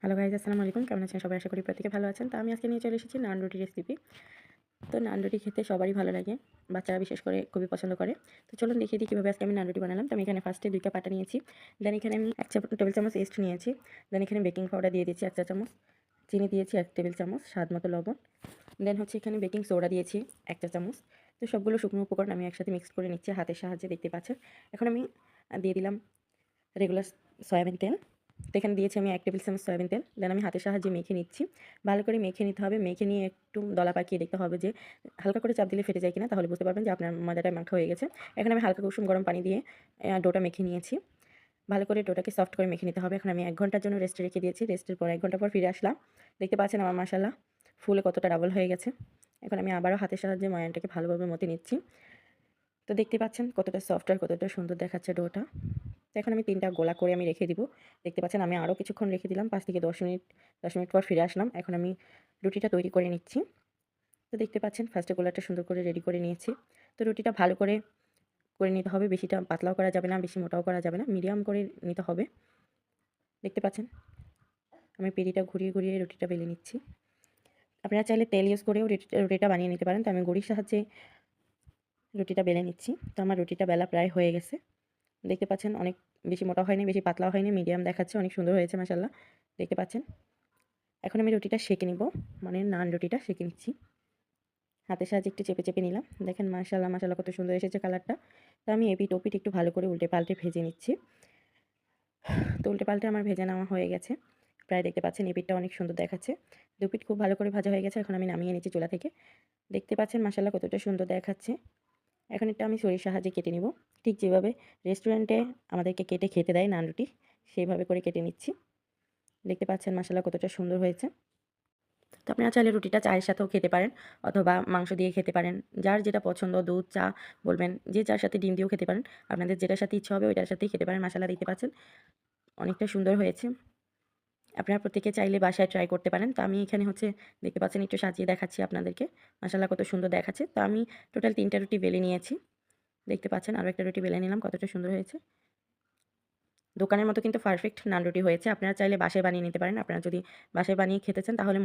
Hello guys, আসসালামু আলাইকুম। কেমন আছেন সবাই? আশা করি প্রত্যেকে ভালো আছেন। তো আমি আজকে নিয়ে চলে এসেছি নান রুটি রেসিপি। তো নান রুটি খেতে সবারই ভালো লাগে, বাচ্চারা বিশেষ করে খুবই পছন্দ করে। তো চলুন দেখিয়ে দিই কীভাবে আজকে আমি নান রুটি বানালাম। তো আমি এখানে ফার্স্টে 2 কাপ আটা নিয়েছি। দেন এখানে আমি 1 টেবিল চামচ ইস্ট নিয়েছি। দেন এখানে বেকিং পাউডার দিয়ে দিয়েছি 1 চা চামচ, চিনি দিয়েছি 1 টেবিল চামচ, স্বাদ মতো লবণ। দেন হচ্ছে এখানে বেকিং সোডা দিয়েছি 1 চা চামচ। তো সবগুলো শুকনো উপকরণ আমি একসাথে মিক্সড করে নিচ্ছি হাতের সাহায্যে, দেখতে পাচ্ছেন। এখন আমি দিয়ে দিলাম রেগুলার সয়াবিন তেল। তো এখানে দিয়েছি আমি 1 টেবিল চামচ সয়াবিন তেল। দেন আমি হাতের সাহায্যে মেখে নিচ্ছি। ভালো করে মেখে নিতে হবে। মেখে নিয়ে একটু দলা পাকিয়ে দেখতে হবে যে হালকা করে চাপ দিলে ফেটে যায় কিনা, তাহলে বুঝতে পারবেন যে আপনার ময়দাটা মাখা হয়ে গেছে। এখন আমি হালকা কুসুম গরম পানি দিয়ে ডোটা মেখে নিয়েছি। ভালো করে ডোটাকে সফট করে মেখে নিতে হবে। এখন আমি 1 ঘন্টার জন্য রেস্টে রেখে দিয়েছি। রেস্টের পর 1 ঘন্টা পর ফিরে আসলাম। দেখতে পাচ্ছেন আমার মাশাআল্লাহ ফুলে কতটা ডাবল হয়ে গেছে। এখন আমি আবারও হাতের সাহায্যে ময়ানটাকে ভালোভাবে মথে নিচ্ছি। তো দেখতে পাচ্ছেন কতটা সফট আর কতটা সুন্দর দেখাচ্ছে ডোটা। তো এখন আমি 3টা গোলা করে আমি রেখে দিব। দেখতে পাচ্ছেন আমি আরও কিছুক্ষণ রেখে দিলাম, 5 থেকে 10 মিনিট। 10 মিনিট পর ফিরে আসলাম। এখন আমি রুটিটা তৈরি করে নিচ্ছি। তো দেখতে পাচ্ছেন ফার্স্টে গোলাটা সুন্দর করে রেডি করে নিয়েছি। তো রুটিটা ভালো করে নিতে হবে। বেশিটা পাতলাও করা যাবে না, বেশি মোটাও করা যাবে না, মিডিয়াম করে নিতে হবে। দেখতে পাচ্ছেন আমি পিঁড়িটা ঘুরিয়ে ঘুরিয়ে রুটিটা বেলে নিচ্ছি। আপনারা চাইলে তেল ইউজ করেও রুটিটা বানিয়ে নিতে পারেন। তো আমি গুঁড়ির সাহায্যে রুটিটা বেলে নিচ্ছি। তো আমার রুটিটা বেলা প্রায় হয়ে গেছে। দেখতে পাচ্ছেন অনেক বেশি মোটা হয়নি, বেশি পাতলাও হয়নি, মিডিয়াম দেখাচ্ছে। অনেক সুন্দর হয়েছে মাশাআল্লাহ। দেখতে পাচ্ছেন। এখন আমি রুটিটা সেঁকে নিব, মানে নান রুটিটা সেঁকে নিচ্ছি। হাতের সাহায্যে একটু চেপে চেপে নিলাম। দেখেন মাশাআল্লাহ মাশাআল্লাহ কত সুন্দর এসেছে কালারটা। তো আমি এপিঠ ওপিঠ একটু ভালো করে উল্টে পাল্টে ভেজে নিচ্ছি। তো উল্টে পাল্টে আমার ভেজে নেওয়া হয়ে গেছে। প্রায় দেখতে পাচ্ছেন এপিঠটা অনেক সুন্দর দেখাচ্ছে। দুপিঠ খুব ভালো করে ভাজা হয়ে গেছে। এখন আমি নামিয়ে নিচ্ছি চুলা থেকে। দেখতে পাচ্ছেন মাশাআল্লাহ কতটা সুন্দর দেখাচ্ছে। এখন এটা আমি ছুরির সাহায্যে কেটে নিব। ঠিক যেভাবে রেস্টুরেন্টে আমাদেরকে কেটে খেতে দেয় নান রুটি, সেইভাবে করে কেটে নিচ্ছি। দেখতে পাচ্ছেন মাশাআল্লাহ কতটা সুন্দর হয়েছে। তো আপনারা চাইলে রুটিটা চায়ের সাথেও খেতে পারেন অথবা মাংস দিয়ে খেতে পারেন। যার যেটা পছন্দ, দুধ, চা বলবেন, যে যার সাথে ডিম দিয়েও খেতে পারেন। আপনাদের যেটার সাথে ইচ্ছা হবে ওইটার সাথেই খেতে পারেন। মাশাআল্লাহ দেখতে পাচ্ছেন অনেকটা সুন্দর হয়েছে। আপনারা প্রত্যেকে চাইলে বাসায় ট্রাই করতে পারেন। তো আমি এখানে হচ্ছে দেখতে পাচ্ছেন একটু সাজিয়ে দেখাচ্ছি আপনাদেরকে। মাশাআল্লাহ কত সুন্দর দেখাচ্ছে। তো আমি টোটাল 3টা রুটি বেলে নিয়েছি। দেখতে পাচ্ছেন আরও একটা রুটি বেলে নিলাম, কতটা সুন্দর হয়েছে। দোকানের মতো কিন্তু পারফেক্ট নান রুটি হয়েছে। আপনারা চাইলে বাসায় বানিয়ে নিতে পারেন। আপনারা যদি বাসায় বানিয়ে খেতে চান তাহলে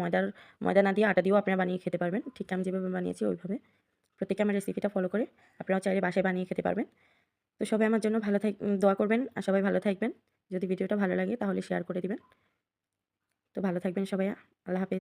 ময়দা না দিয়ে আটা দিয়েও আপনারা বানিয়ে খেতে পারবেন। ঠিক আমি যেভাবে বানিয়েছি ওইভাবে। প্রত্যেকে আমার রেসিপিটা ফলো করে আপনারাও চাইলে বাসায় বানিয়ে খেতে পারবেন। তো সবাই আমার জন্য দোয়া করবেন আর সবাই ভালো থাকবেন। যদি ভিডিওটা ভালো লাগে তাহলে শেয়ার করে দিবেন। তো ভালো থাকবেন সবাই। আল্লাহ হাফেজ।